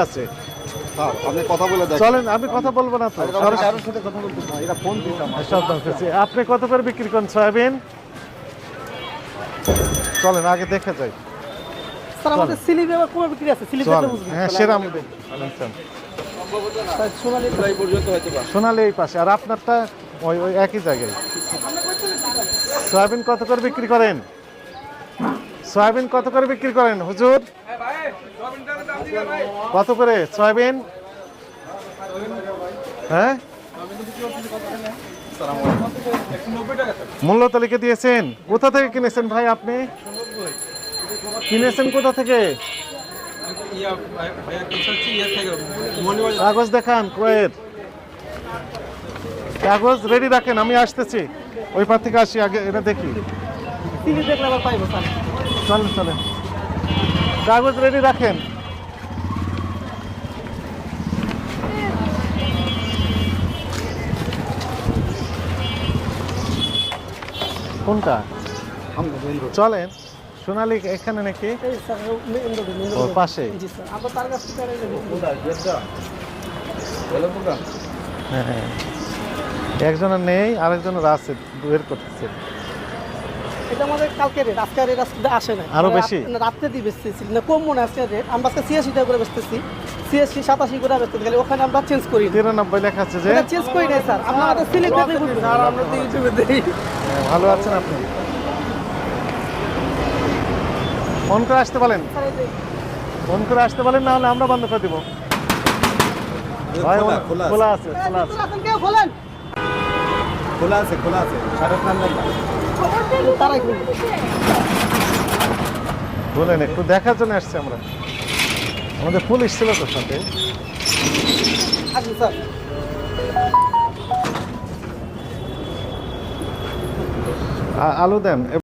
আছে স্যার আপনি কথা বলে দেখেন। চলেন, আমি কথা বলবো না তো। কারোর সাথে কথা বলতে না, এটা ফোন দিতাম। সাবধান করছি। আপনি কত করে বিক্রি করেন সয়াবিন? চলেন আগে দেখে যাই। স্যার আমাদের সিলিপ এবার কমে বিক্রি আছে, সিলিপ দেখলে বুঝবেন। হ্যাঁ সেরাম স্যার সোনালী প্রায় পর্যন্ত হয়তো বা সোনালি এই পাশে, আর আপনারটা ওই ওই একই জায়গায়। সয়াবিন কত করে বিক্রি করেন? সয়াবিন কত করে বিক্রি করেন হুজুর? কত করে সয়াবিন? হ্যাঁ মূল্য তালিকা দিয়েছেন? কোথা থেকে কিনেছেন ভাই আপনি? কিনেছেন কোথা থেকে? কাগজ দেখান কোয়ের। কাগজ রেডি রাখেন, আমি আসতেছি। ওই পার থেকে আসি, আগে এটা দেখি। সিলিপ দেখলে আবার পাইবো স্যার। চলেন চলেন, কাগজ রেডি রাখেন। কোনটা? চলেন, সোনালী এখানে নাকি? এই স্যার মেইন রোড, ওর পাশে। জি স্যার, আমরা তার কাছ থেকে আড়াই যাবো। হ্যাঁ হ্যাঁ, একজনের নেই, আরেকজনের আছে, বের করতেছে। এটা আমাদের কালকে রেট, আজকে রেট আসে না। আরো বেশি? রাত্রে দিয়ে বেচতেছি না, কম মনে আজকে রেট। আমরা আজকে 86 টাকা করে বেচতেছি, 86 87 করে বেচতে গেলে ওখানে আমরা চেঞ্জ করি না। 93 লেখা আছে যে। এটা চেঞ্জ করি না স্যার, আমরা আমাদের সিলিপ দেখলে বুঝবেন। স্যার আমরা তো ইউটিউবে দেই। হ্যাঁ, ভালো আছেন আপনি? ফোন করে আসতে বলেন, স্যার এই যে ফোন করে আসতে বলেন, না হলে আমরা বন্ধ করে দিব। ভাই, খোলা আছে, খোলা আছে। আপনি কেউ বলেন খোলা আছে, খোলা আছে। সাড়ে নাম না তারাই বলুন। বলেন, একটু দেখার জন্য আসছে আমরা। আমাদের পুলিশ ছিল তোর সাথে। আসুন স্যার। আলু দেন।